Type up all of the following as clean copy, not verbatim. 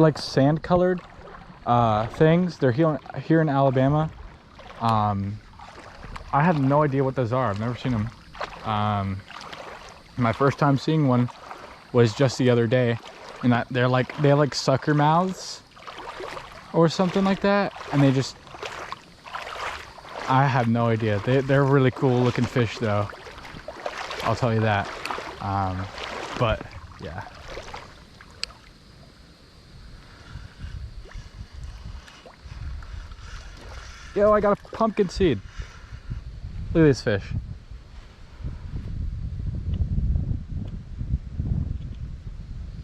like sand colored things. They're here in Alabama. I have no idea what those are. I've never seen them. My first time seeing one was just the other day, and that they have like sucker mouths or something like that, and I have no idea. They're really cool looking fish though, I'll tell you that. But yeah. Yo, I got a pumpkin seed. Look at this fish.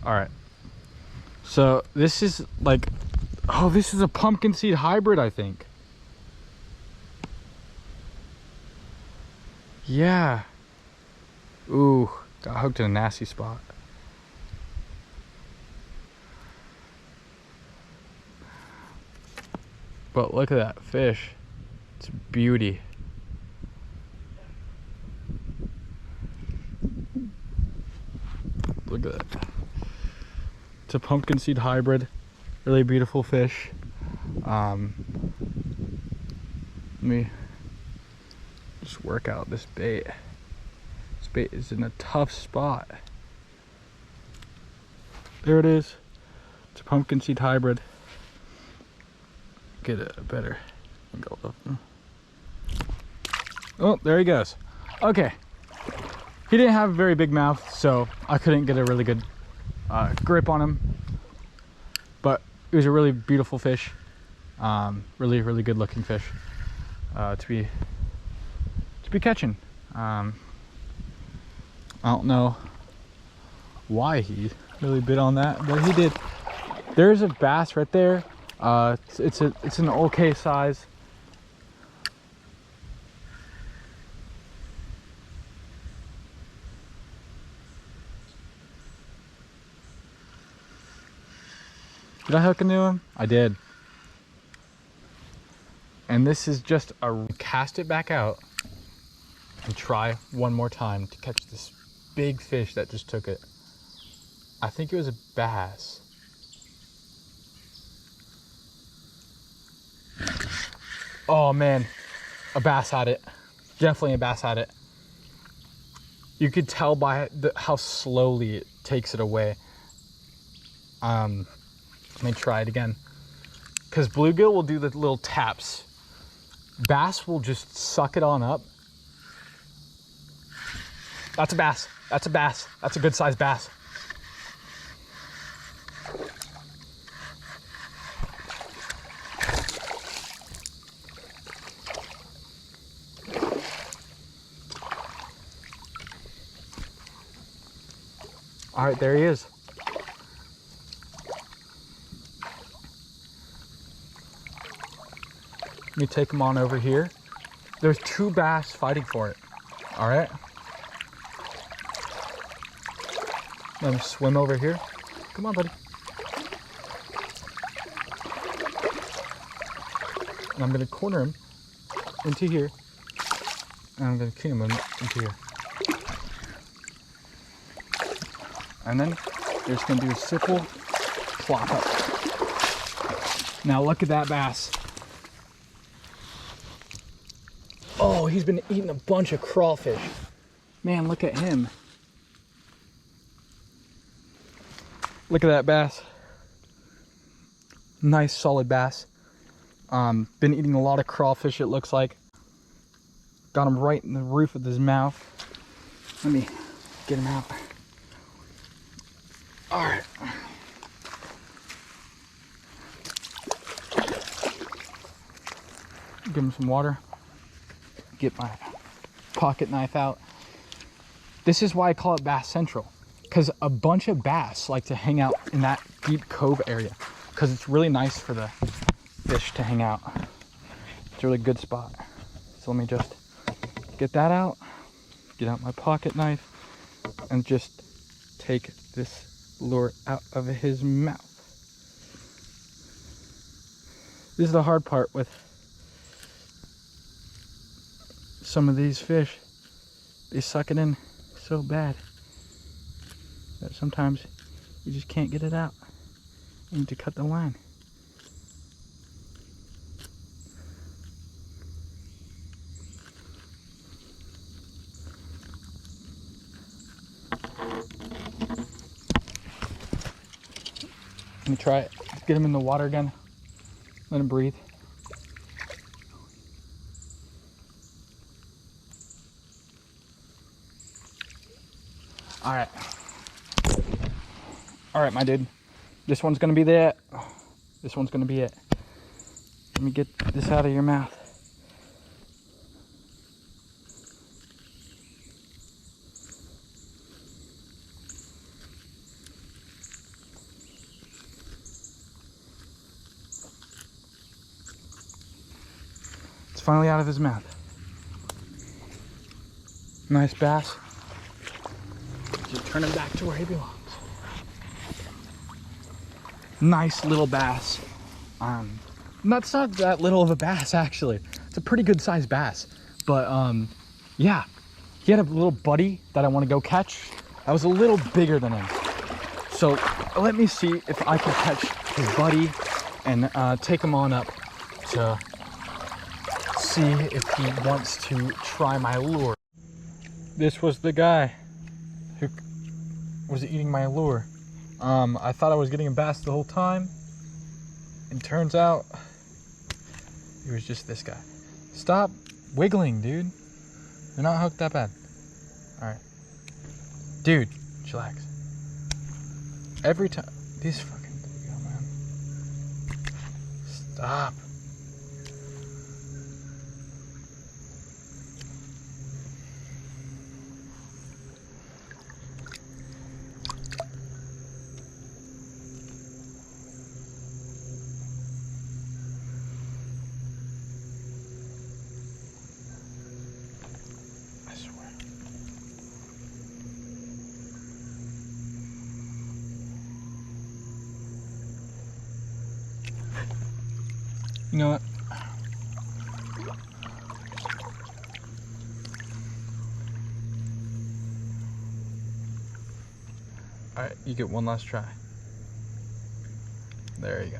All right. So this is like, oh, this is a pumpkin seed hybrid, I think. Yeah. Ooh, got hooked in a nasty spot. But look at that fish. It's a beauty. Look at that. It's a pumpkin seed hybrid. Really beautiful fish. Let me just work out this bait. This bait is in a tough spot. There it is. It's a pumpkin seed hybrid. Get a better angle of him. Oh, there he goes. Okay. He didn't have a very big mouth, so I couldn't get a really good grip on him. But it was a really beautiful fish. Really, really good looking fish to be catching. I don't know why he really bit on that, but he did. There's a bass right there. It's an okay size. Did I hook into him? I did. And this is just a cast it back out and try one more time to catch this big fish that just took it. I think it was a bass. Oh man, a bass had it. Definitely a bass had it. You could tell by how slowly it takes it away. Let me try it again. Because bluegill will do the little taps. Bass will just suck it on up. That's a bass. That's a bass. That's a good sized bass. All right, there he is. Let me take him on over here. There's two bass fighting for it. All right. Let him swim over here. Come on, buddy. And I'm gonna corner him into here. And I'm gonna king him into here. And then you're just gonna do a simple plop up. Now look at that bass. Oh, he's been eating a bunch of crawfish. Man, look at him. Look at that bass. Nice solid bass. Been eating a lot of crawfish, it looks like. Got him right in the roof of his mouth. Let me get him out. All right. Give him some water. Get my pocket knife out. This is why I call it Bass Central, because a bunch of bass like to hang out in that deep cove area because it's really nice for the fish to hang out. It's a really good spot. So let me just get that out, get out my pocket knife, and just take this lure out of his mouth. This is the hard part with some of these fish. They suck it in so bad that sometimes you just can't get it out. I need to cut the line. Let me try it. Get him in the water again. Let him breathe. All right. All right, my dude. This one's gonna be it. This one's gonna be it. Let me get this out of your mouth. It's finally out of his mouth. Nice bass. Just turn him back to where he belongs. Nice little bass. That's not that little of a bass, actually. It's a pretty good sized bass. But yeah, he had a little buddy that I want to go catch. That was a little bigger than him. So let me see if I can catch his buddy and take him on up to see if he wants to try my lure. This was the guy who was eating my lure. I thought I was getting a bass the whole time, and turns out it was just this guy. Stop wiggling, dude. You're not hooked that bad. All right, dude, chillax. Every time these fucking bluegill, man. Stop. You know what? Alright, you get one last try. There you go.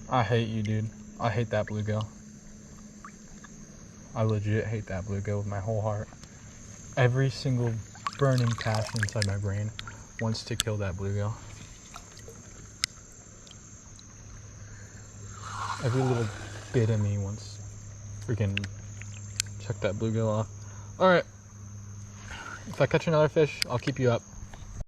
I hate you, dude. I hate that bluegill. I legit hate that bluegill with my whole heart. Every single burning passion inside my brain wants to kill that bluegill. Every little bit of me wants freaking check that bluegill off. Alright. If I catch another fish, I'll keep you up.